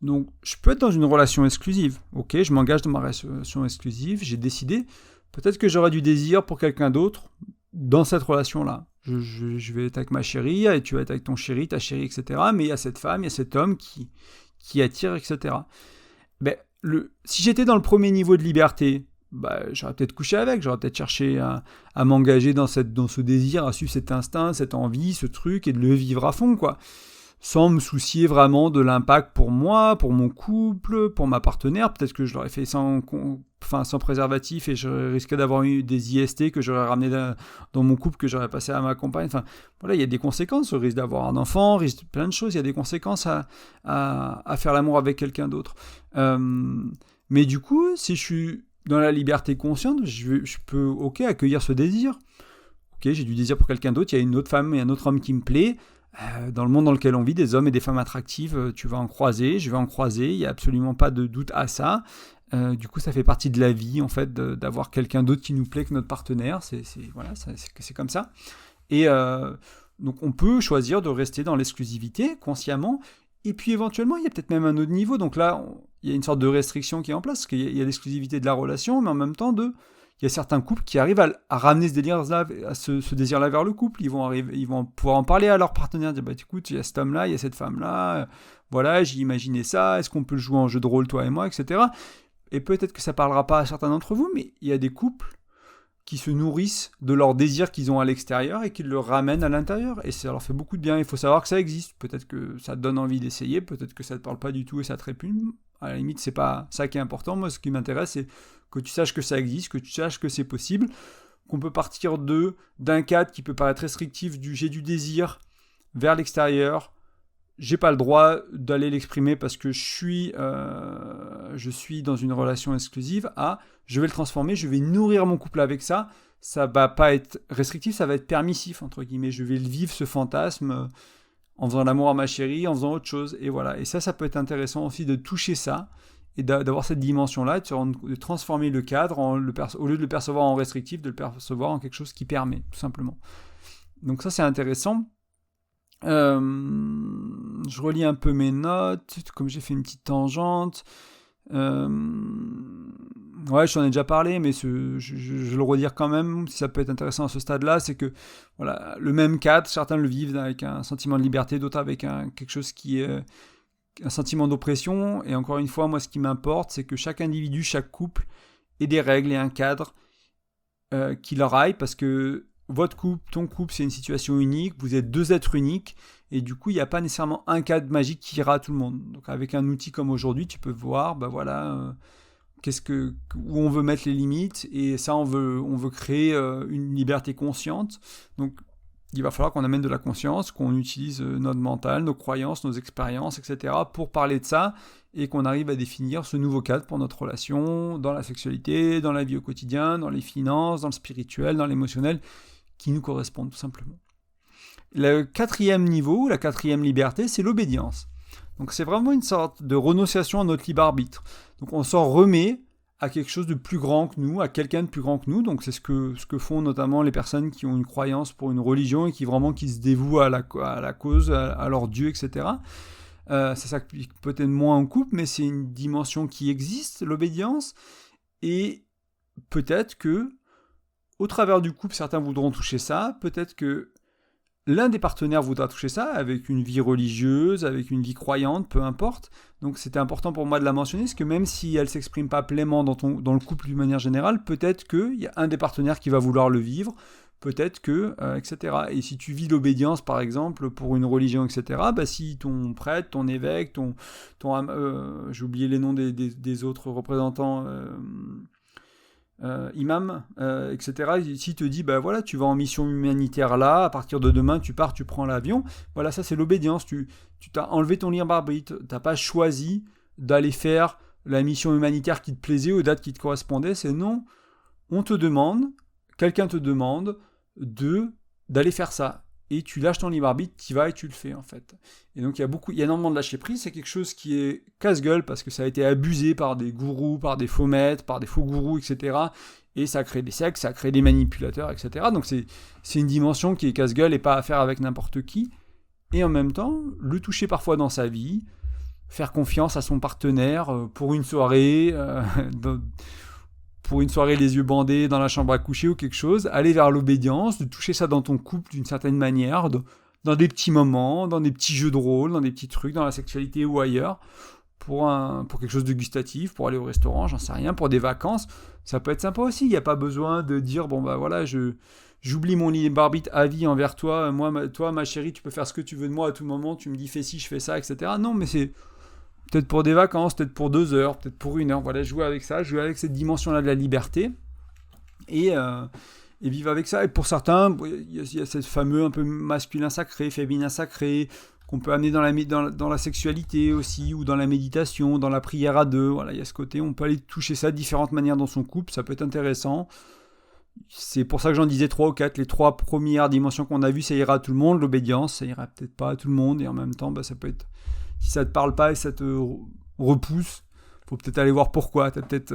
donc, je peux être dans une relation exclusive. Ok, je m'engage dans ma relation exclusive, j'ai décidé. Peut-être que j'aurai du désir pour quelqu'un d'autre dans cette relation-là. Je vais être avec ma chérie, et tu vas être avec ton chéri, ta chérie, etc. Mais il y a cette femme, il y a cet homme qui attire, etc. Si j'étais dans le premier niveau de liberté, j'aurais peut-être couché avec, j'aurais peut-être cherché à m'engager dans ce désir, à suivre cet instinct, cette envie, ce truc, et de le vivre à fond, quoi. Sans me soucier vraiment de l'impact pour moi, pour mon couple, pour ma partenaire. Peut-être que je l'aurais fait sans préservatif et je risquais d'avoir eu des IST que j'aurais ramené dans mon couple, que j'aurais passé à ma compagne. Enfin, voilà, il y a des conséquences. Au risque d'avoir un enfant, risque de plein de choses. Il y a des conséquences à faire l'amour avec quelqu'un d'autre. Mais du coup, si je suis dans la liberté consciente, je peux accueillir ce désir. Ok, j'ai du désir pour quelqu'un d'autre. Il y a une autre femme et un autre homme qui me plaît. Dans le monde dans lequel on vit, des hommes et des femmes attractives, tu vas en croiser, je vais en croiser, il n'y a absolument pas de doute à ça. Du coup, ça fait partie de la vie, en fait, d'avoir quelqu'un d'autre qui nous plaît que notre partenaire, c'est comme ça. Et donc, on peut choisir de rester dans l'exclusivité, consciemment, et puis éventuellement, il y a peut-être même un autre niveau. Donc là, il y a une sorte de restriction qui est en place, parce qu'il y a l'exclusivité de la relation, mais en même temps il y a certains couples qui arrivent à ramener ce désir-là vers le couple. Ils vont pouvoir en parler à leur partenaire, dire écoute, il y a cet homme-là, il y a cette femme-là, voilà, j'ai imaginé ça, est-ce qu'on peut le jouer en jeu de rôle, toi et moi, etc. Et peut-être que ça parlera pas à certains d'entre vous, mais il y a des couples qui se nourrissent de leurs désirs qu'ils ont à l'extérieur et qui le ramènent à l'intérieur. Et ça leur fait beaucoup de bien. Il faut savoir que ça existe. Peut-être que ça te donne envie d'essayer, peut-être que ça ne te parle pas du tout et ça te répugne. À la limite, c'est pas ça qui est important. Moi, ce qui m'intéresse, c'est que tu saches que ça existe, que tu saches que c'est possible, qu'on peut partir d'un cadre qui peut paraître restrictif du j'ai du désir vers l'extérieur, j'ai pas le droit d'aller l'exprimer parce que je suis dans une relation exclusive, je vais le transformer, je vais nourrir mon couple avec ça. Ça va pas être restrictif, ça va être permissif, entre guillemets. Je vais le vivre, ce fantasme, en faisant l'amour à ma chérie, en faisant autre chose. Et voilà. Et ça peut être intéressant aussi de toucher ça et d'avoir cette dimension-là, de transformer le cadre, au lieu de le percevoir en restrictif, de le percevoir en quelque chose qui permet, tout simplement. Donc ça, c'est intéressant. Je relis un peu mes notes, comme j'ai fait une petite tangente. Ouais, je t'en ai déjà parlé, mais je vais le redire quand même, si ça peut être intéressant à ce stade-là, c'est que voilà, le même cadre, certains le vivent avec un sentiment de liberté, d'autres avec quelque chose qui est un sentiment d'oppression. Et encore une fois, moi, ce qui m'importe, c'est que chaque individu, chaque couple ait des règles et un cadre qui leur aille, parce que votre couple, ton couple, c'est une situation unique, vous êtes deux êtres uniques, et du coup, il n'y a pas nécessairement un cadre magique qui ira à tout le monde. Donc avec un outil comme aujourd'hui, tu peux voir, où on veut mettre les limites, et ça, on veut créer une liberté consciente. Donc il va falloir qu'on amène de la conscience, qu'on utilise notre mental, nos croyances, nos expériences, etc. pour parler de ça, et qu'on arrive à définir ce nouveau cadre pour notre relation, dans la sexualité, dans la vie au quotidien, dans les finances, dans le spirituel, dans l'émotionnel, qui nous correspondent tout simplement. Le quatrième niveau, la quatrième liberté, c'est l'obédience. Donc c'est vraiment une sorte de renonciation à notre libre arbitre. Donc on s'en remet à quelque chose de plus grand que nous, à quelqu'un de plus grand que nous. Donc c'est ce que font notamment les personnes qui ont une croyance pour une religion et qui se dévouent à la cause, à leur Dieu, etc. C'est ça peut-être moins en couple, mais c'est une dimension qui existe, l'obédience. Et peut-être que, au travers du couple, certains voudront toucher ça. Peut-être que l'un des partenaires voudra toucher ça, avec une vie religieuse, avec une vie croyante, peu importe. Donc c'était important pour moi de la mentionner, parce que même si elle ne s'exprime pas pleinement dans le couple d'une manière générale, peut-être qu'il y a un des partenaires qui va vouloir le vivre, peut-être que, etc. Et si tu vis l'obédience, par exemple, pour une religion, etc., si ton prêtre, ton évêque, j'ai oublié les noms des autres représentants... imam, etc. S'il te dit, tu vas en mission humanitaire là, à partir de demain, tu pars, tu prends l'avion, voilà, ça c'est l'obédience. Tu t'as enlevé ton libre arbitre, t'as pas choisi d'aller faire la mission humanitaire qui te plaisait aux dates qui te correspondaient, c'est non, quelqu'un te demande d'aller faire ça. Et tu lâches ton libre arbitre, tu y vas et tu le fais en fait. Et donc il y a énormément de lâcher prise, c'est quelque chose qui est casse-gueule parce que ça a été abusé par des gourous, par des faux maîtres, par des faux gourous, etc. Et ça crée des sectes, ça crée des manipulateurs, etc. Donc c'est une dimension qui est casse-gueule et pas à faire avec n'importe qui. Et en même temps, le toucher parfois dans sa vie, faire confiance à son partenaire pour une soirée... pour une soirée les yeux bandés dans la chambre à coucher ou quelque chose, aller vers l'obédience, de toucher ça dans ton couple d'une certaine manière, dans des petits moments, dans des petits jeux de rôle, dans des petits trucs, dans la sexualité ou ailleurs, pour quelque chose de gustatif, pour aller au restaurant, j'en sais rien, pour des vacances, ça peut être sympa aussi. Il n'y a pas besoin de dire, j'oublie mon libre arbitre à vie envers toi, toi ma chérie, tu peux faire ce que tu veux de moi à tout moment, tu me dis fais ci, je fais ça, etc. Non, mais c'est... peut-être pour des vacances, peut-être pour 2 heures, peut-être pour 1 heure. Voilà, jouer avec ça, jouer avec cette dimension-là de la liberté et vivre avec ça. Et pour certains, il y a ce fameux un peu masculin sacré, féminin sacré, qu'on peut amener dans la sexualité aussi, ou dans la méditation, dans la prière à deux. Voilà, il y a ce côté, on peut aller toucher ça de différentes manières dans son couple, ça peut être intéressant. C'est pour ça que j'en disais 3 ou 4. Les 3 premières dimensions qu'on a vues, ça ira à tout le monde. L'obédience, ça ira peut-être pas à tout le monde. Et en même temps, ça peut être... si ça te parle pas et ça te repousse, faut peut-être aller voir pourquoi. T'as peut-être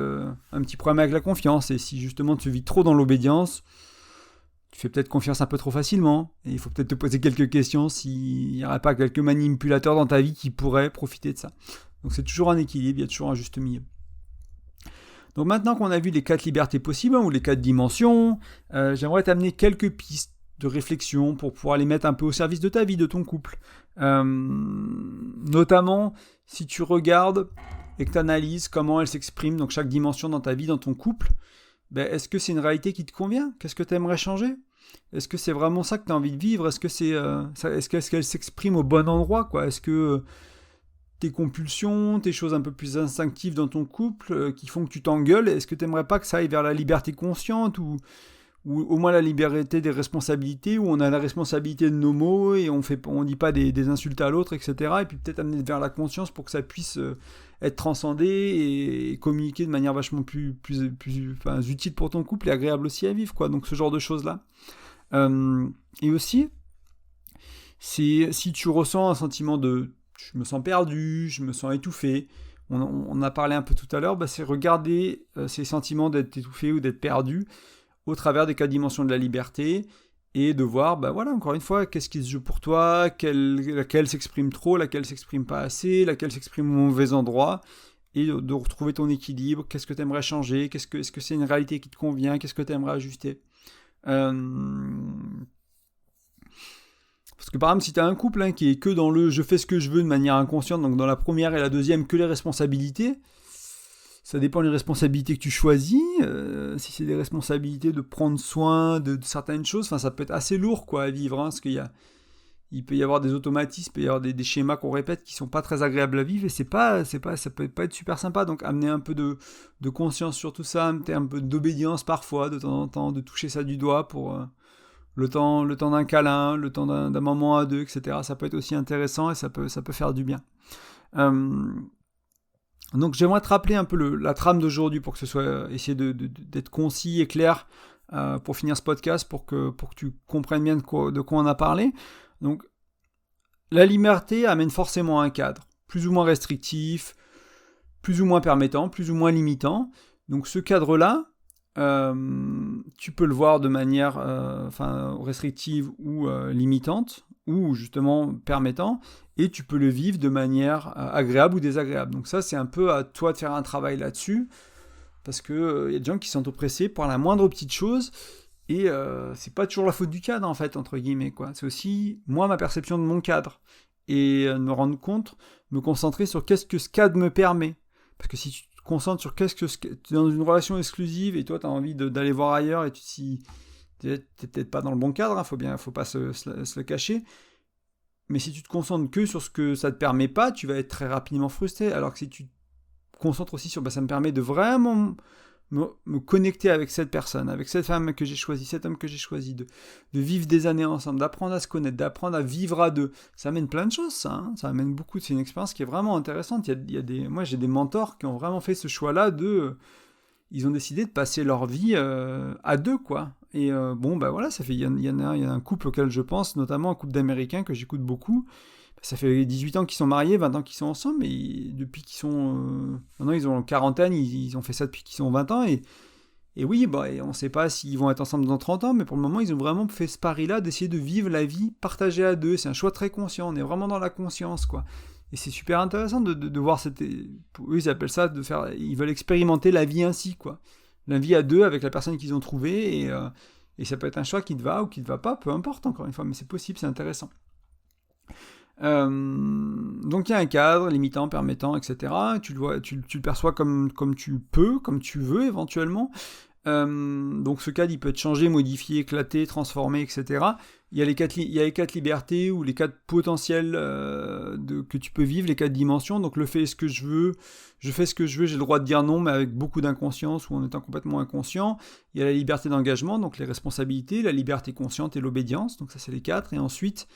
un petit problème avec la confiance. Et si justement tu vis trop dans l'obédience, tu fais peut-être confiance un peu trop facilement. Et il faut peut-être te poser quelques questions s'il n'y aurait pas quelques manipulateurs dans ta vie qui pourraient profiter de ça. Donc c'est toujours un équilibre, il y a toujours un juste milieu. Donc maintenant qu'on a vu les 4 libertés possibles, ou les 4 dimensions, j'aimerais t'amener quelques pistes de réflexion pour pouvoir les mettre un peu au service de ta vie, de ton couple. Notamment, si tu regardes et que tu analyses comment elle s'exprime, donc chaque dimension dans ta vie, dans ton couple, est-ce que c'est une réalité qui te convient? Qu'est-ce que tu aimerais changer? Est-ce que c'est vraiment ça que tu as envie de vivre? Est-ce que est-ce qu'elle s'exprime au bon endroit, quoi? Est-ce que tes compulsions, tes choses un peu plus instinctives dans ton couple qui font que tu t'engueules, est-ce que tu n'aimerais pas que ça aille vers la liberté consciente ou au moins la liberté des responsabilités, où on a la responsabilité de nos mots et on dit pas des insultes à l'autre, etc. Et puis peut-être amener vers la conscience pour que ça puisse être transcendé et communiquer de manière vachement plus utile pour ton couple et agréable aussi à vivre, quoi. Donc ce genre de choses-là. Et aussi, si tu ressens un sentiment de je me sens perdu, je me sens étouffé, on a parlé un peu tout à l'heure, c'est regarder ces sentiments d'être étouffé ou d'être perdu au travers des 4 dimensions de la liberté et de voir, encore une fois, qu'est-ce qui se joue pour toi, laquelle s'exprime trop, laquelle s'exprime pas assez, laquelle s'exprime au mauvais endroit, et de retrouver ton équilibre, qu'est-ce que tu aimerais changer, est-ce que c'est une réalité qui te convient, qu'est-ce que tu aimerais ajuster. Parce que par exemple, si tu as un couple qui est que dans le « je fais ce que je veux » de manière inconsciente, donc dans la première et la deuxième, que les responsabilités, ça dépend des responsabilités que tu choisis. Si c'est des responsabilités de prendre soin de certaines choses, ça peut être assez lourd à vivre, parce qu'il peut y avoir des automatismes, il peut y avoir des schémas qu'on répète qui sont pas très agréables à vivre, et ça peut pas être super sympa. Donc amener un peu de conscience sur tout ça, amener un peu d'obédience parfois, de temps en temps, de toucher ça du doigt pour le temps d'un câlin, le temps d'un moment à deux, etc. Ça peut être aussi intéressant et ça peut faire du bien. Donc j'aimerais te rappeler un peu la trame d'aujourd'hui pour que ce soit essayer d'être concis et clair pour finir ce podcast, pour que tu comprennes bien de quoi on a parlé. Donc la liberté amène forcément un cadre, plus ou moins restrictif, plus ou moins permettant, plus ou moins limitant. Donc ce cadre-là, tu peux le voir de manière restrictive ou limitante, ou justement permettant, et tu peux le vivre de manière agréable ou désagréable. Donc ça, c'est un peu à toi de faire un travail là-dessus, parce que y a des gens qui sont oppressés par la moindre petite chose, et c'est pas toujours la faute du cadre, en fait, entre guillemets, quoi. C'est aussi, moi, ma perception de mon cadre, et me rendre compte, me concentrer sur qu'est-ce que ce cadre me permet. Parce que si tu te concentres sur tu es dans une relation exclusive, et toi, tu as envie d'aller voir ailleurs, et tu t'es peut-être pas dans le bon cadre, faut pas se le cacher, mais si tu te concentres que sur ce que ça te permet pas, tu vas être très rapidement frustré, alors que si tu te concentres aussi sur ça me permet de vraiment me connecter avec cette personne, avec cette femme que j'ai choisie, cet homme que j'ai choisi, de vivre des années ensemble, d'apprendre à se connaître, d'apprendre à vivre à deux, ça amène plein de choses, ça amène beaucoup, c'est une expérience qui est vraiment intéressante. Moi j'ai des mentors qui ont vraiment fait ce choix-là ils ont décidé de passer leur vie à deux, quoi. Et ça fait, il y a un couple auquel je pense, notamment un couple d'Américains que j'écoute beaucoup. Ça fait 18 ans qu'ils sont mariés, 20 ans qu'ils sont ensemble, et depuis qu'ils sont... maintenant, ils ont quarantaine, ils ont fait ça depuis qu'ils ont 20 ans, et oui, on ne sait pas s'ils vont être ensemble dans 30 ans, mais pour le moment, ils ont vraiment fait ce pari-là d'essayer de vivre la vie partagée à deux. C'est un choix très conscient, on est vraiment dans la conscience, quoi. Et c'est super intéressant de voir eux, ils appellent ça ils veulent expérimenter la vie ainsi, quoi. La vie à deux avec la personne qu'ils ont trouvée, et ça peut être un choix qui te va ou qui te va pas, peu importe, encore une fois, mais c'est possible, c'est intéressant. Donc il y a un cadre limitant, permettant, etc. Tu le perçois comme tu peux, comme tu veux éventuellement. Donc ce cadre il peut être changé, modifié, éclaté, transformé, etc. Il y a les 4 libertés ou les 4 potentiels que tu peux vivre, les 4 dimensions. Donc je fais ce que je veux, j'ai le droit de dire non, mais avec beaucoup d'inconscience ou en étant complètement inconscient. Il y a la liberté d'engagement, donc les responsabilités, la liberté consciente et l'obédience. Donc ça c'est les 4. Et ensuite,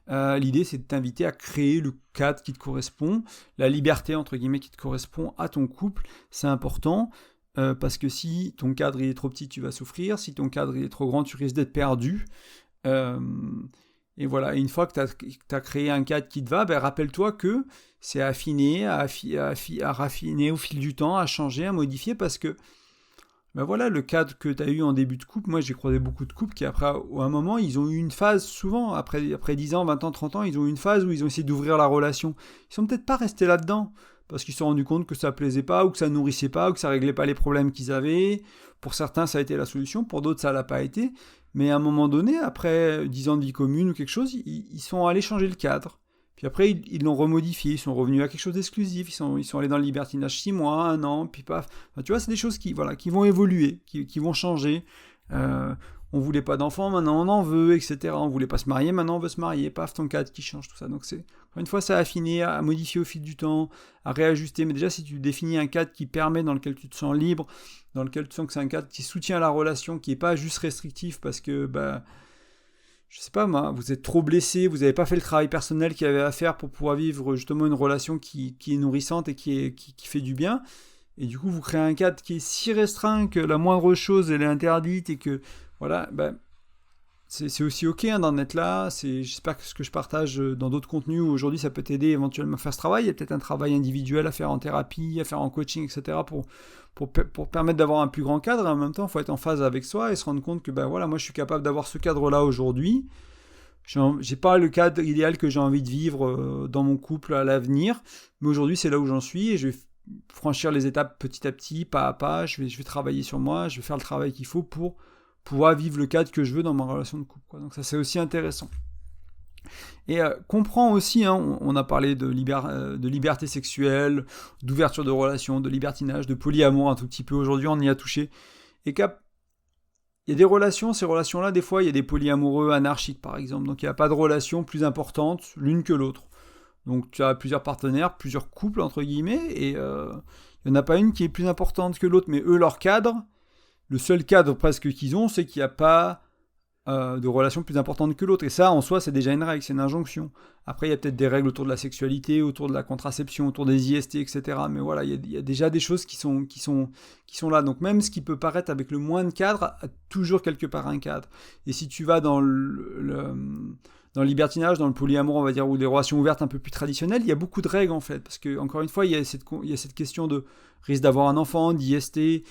l'idée c'est de t'inviter à créer le cadre qui te correspond, la liberté entre guillemets qui te correspond à ton couple. C'est important. Parce que si ton cadre il est trop petit, tu vas souffrir. Si ton cadre il est trop grand, tu risques d'être perdu. Et voilà, une fois que tu as créé un cadre qui te va, rappelle-toi que c'est à affiner, à raffiner au fil du temps, à changer, à modifier, parce que le cadre que tu as eu en début de couple, moi j'ai croisé beaucoup de couples qui après, à un moment, ils ont eu une phase, souvent, après 10 ans, 20 ans, 30 ans, ils ont eu une phase où ils ont essayé d'ouvrir la relation. Ils sont peut-être pas restés là-dedans, parce qu'ils se sont rendus compte que ça plaisait pas, ou que ça nourrissait pas, ou que ça réglait pas les problèmes qu'ils avaient. Pour certains, ça a été la solution, pour d'autres, ça l'a pas été. Mais à un moment donné, après 10 ans de vie commune ou quelque chose, ils sont allés changer le cadre. Puis Puis après, ils l'ont remodifié, ils sont revenus à quelque chose d'exclusif, ils sont allés dans le libertinage 6 mois, 1 an, puis paf. Enfin, tu vois, c'est des choses qui vont évoluer, qui vont changer. On voulait pas d'enfants, maintenant on en veut, etc. On voulait pas se marier, maintenant on veut se marier, paf, ton cadre qui change, tout ça. Donc c'est, encore une fois, ça a affiné, à modifier au fil du temps, à réajuster. Mais déjà, si tu définis un cadre qui permet, dans lequel tu te sens libre, dans lequel tu sens que c'est un cadre qui soutient la relation, qui est pas juste restrictif parce que, je sais pas moi, vous êtes trop blessé, vous n'avez pas fait le travail personnel qu'il y avait à faire pour pouvoir vivre justement une relation qui est nourrissante et qui fait du bien. Et du coup, vous créez un cadre qui est si restreint que la moindre chose, elle est interdite et que, voilà, c'est aussi ok d'en être là. J'espère que ce que je partage dans d'autres contenus où aujourd'hui ça peut t'aider éventuellement à faire ce travail. Il y a peut-être un travail individuel à faire en thérapie, à faire en coaching, etc. pour permettre d'avoir un plus grand cadre. Et en même temps, il faut être en phase avec soi et se rendre compte que voilà, moi je suis capable d'avoir ce cadre-là aujourd'hui. J'ai pas le cadre idéal que j'ai envie de vivre dans mon couple à l'avenir, mais aujourd'hui c'est là où j'en suis et je vais franchir les étapes petit à petit, pas à pas. Je vais travailler sur moi, je vais faire le travail qu'il faut pour pouvoir vivre le cadre que je veux dans ma relation de couple, quoi. Donc ça, c'est aussi intéressant. Et comprends aussi, on a parlé de liberté sexuelle, d'ouverture de relations, de libertinage, de polyamour un tout petit peu aujourd'hui, on y a touché. Et il y a des relations, ces relations-là, des fois, il y a des polyamoureux anarchiques, par exemple. Donc il n'y a pas de relation plus importante l'une que l'autre. Donc tu as plusieurs partenaires, plusieurs couples, entre guillemets, et il n'y en a pas une qui est plus importante que l'autre, mais eux, leur cadre, le seul cadre presque qu'ils ont, c'est qu'il n'y a pas de relation plus importante que l'autre. Et ça, en soi, c'est déjà une règle, c'est une injonction. Après, il y a peut-être des règles autour de la sexualité, autour de la contraception, autour des IST, etc. Mais voilà, il y a déjà des choses qui sont là. Donc même ce qui peut paraître avec le moins de cadre, a toujours quelque part un cadre. Et si tu vas dans dans le libertinage, dans le polyamour, on va dire, ou des relations ouvertes un peu plus traditionnelles, il y a beaucoup de règles en fait. Parce que, encore une fois, il y a cette question de risque d'avoir un enfant, d'IST,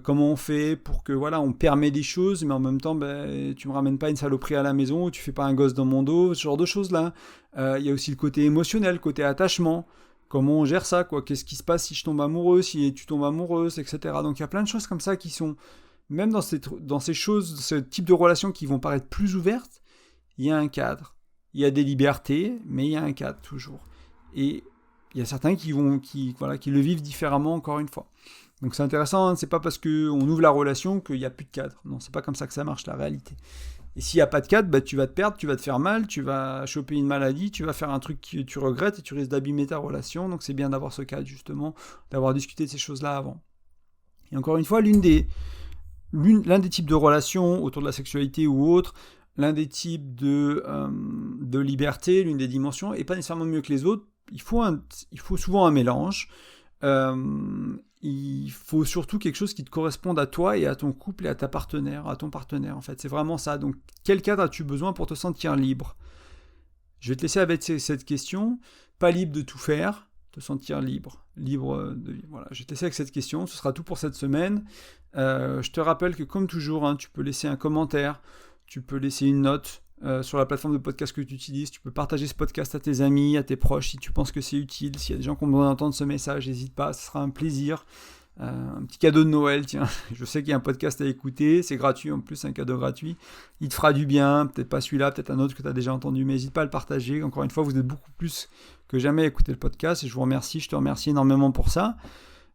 comment on fait pour que, voilà, on permet des choses, mais en même temps, tu me ramènes pas une saloperie à la maison, tu fais pas un gosse dans mon dos, ce genre de choses-là. Il y a aussi le côté émotionnel, le côté attachement. Comment on gère ça, quoi? Qu'est-ce qui se passe si je tombe amoureux, si tu tombes amoureuse, etc. Donc il y a plein de choses comme ça qui sont, même dans ces choses, ce type de relations qui vont paraître plus ouvertes, il y a un cadre. Il y a des libertés, mais il y a un cadre toujours. Et il y a certains qui le vivent différemment, encore une fois. Donc c'est intéressant, c'est pas parce qu'on ouvre la relation qu'il n'y a plus de cadre. Non, c'est pas comme ça que ça marche, la réalité. Et s'il n'y a pas de cadre, tu vas te perdre, tu vas te faire mal, tu vas choper une maladie, tu vas faire un truc que tu regrettes et tu risques d'abîmer ta relation. Donc c'est bien d'avoir ce cadre, justement, d'avoir discuté de ces choses-là avant. Et encore une fois, l'un des types de relations autour de la sexualité ou autre, l'un des types de liberté, l'une des dimensions, n'est pas nécessairement mieux que les autres. Il faut souvent un mélange. Il faut surtout quelque chose qui te corresponde à toi et à ton couple et à ton partenaire en fait. C'est vraiment ça. Donc, quel cadre as-tu besoin pour te sentir libre? Je vais te laisser avec cette question. Pas libre de tout faire, te sentir libre. Libre de vivre. Voilà, je vais te laisser avec cette question. Ce sera tout pour cette semaine. Je te rappelle que, comme toujours, tu peux laisser un commentaire, tu peux laisser une note sur la plateforme de podcast que tu utilises. Tu peux partager ce podcast à tes amis, à tes proches si tu penses que c'est utile. S'il y a des gens qui ont besoin d'entendre ce message, n'hésite pas, ce sera un plaisir. Un petit cadeau de Noël, tiens. Je sais qu'il y a un podcast à écouter, c'est gratuit en plus, c'est un cadeau gratuit. Il te fera du bien, peut-être pas celui-là, peut-être un autre que tu as déjà entendu, mais n'hésite pas à le partager. Encore une fois, vous êtes beaucoup plus que jamais à écouter le podcast et je te remercie énormément pour ça.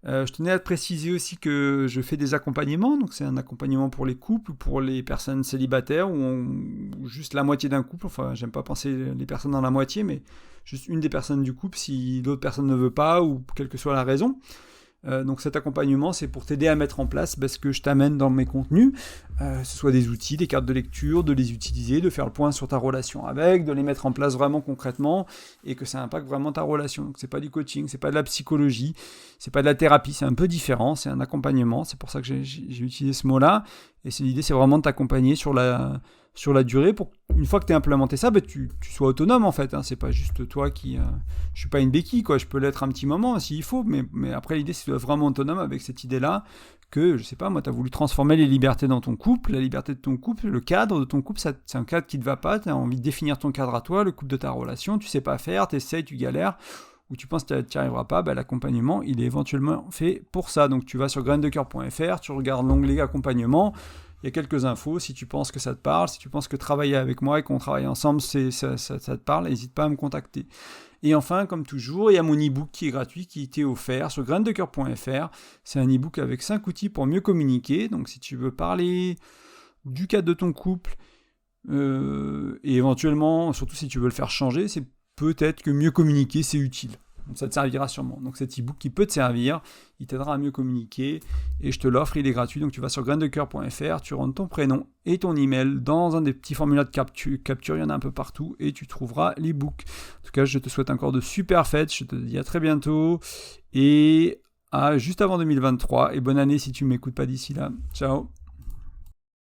Je tenais à te préciser aussi que je fais des accompagnements, donc c'est un accompagnement pour les couples, pour les personnes célibataires ou juste la moitié d'un couple, enfin j'aime pas penser les personnes dans la moitié, mais juste une des personnes du couple si l'autre personne ne veut pas ou quelle que soit la raison. Donc cet accompagnement, c'est pour t'aider à mettre en place ce que je t'amène dans mes contenus, ce soit des outils, des cartes de lecture, de les utiliser, de faire le point sur ta relation avec, de les mettre en place vraiment concrètement et que ça impacte vraiment ta relation. Donc c'est pas du coaching, c'est pas de la psychologie, c'est pas de la thérapie, c'est un peu différent, c'est un accompagnement, c'est pour ça que j'ai utilisé ce mot-là. Et l'idée, c'est vraiment de t'accompagner sur la durée pour une fois que tu as implémenté ça, tu sois autonome en fait. C'est pas juste toi qui. Je suis pas une béquille, quoi. Je peux l'être un petit moment s'il faut, mais après, l'idée, c'est d'être vraiment autonome avec cette idée-là que, je sais pas, moi, tu as voulu transformer les libertés dans ton couple, la liberté de ton couple, le cadre de ton couple, c'est un cadre qui te va pas, tu as envie de définir ton cadre à toi, le couple de ta relation, tu sais pas faire, tu essaies, tu galères, ou tu penses que tu n'y arriveras pas, l'accompagnement, il est éventuellement fait pour ça. Donc tu vas sur graindecoeur.fr, tu regardes l'onglet accompagnement, il y a quelques infos. Si tu penses que ça te parle, si tu penses que travailler avec moi et qu'on travaille ensemble, ça te parle, n'hésite pas à me contacter. Et enfin, comme toujours, il y a mon e-book qui est gratuit, qui était offert sur graindecoeur.fr. C'est un e-book avec 5 outils pour mieux communiquer. Donc si tu veux parler du cadre de ton couple, et éventuellement, surtout si tu veux le faire changer, c'est peut-être que mieux communiquer, c'est utile. Donc ça te servira sûrement. Donc cet e-book qui peut te servir, il t'aidera à mieux communiquer, et je te l'offre, il est gratuit. Donc tu vas sur graindecoeur.fr, tu rentres ton prénom et ton email dans un des petits formulaires de capture, il y en a un peu partout, et tu trouveras l'e-book. En tout cas, je te souhaite encore de super fêtes, je te dis à très bientôt, et à juste avant 2023, et bonne année si tu ne m'écoutes pas d'ici là. Ciao.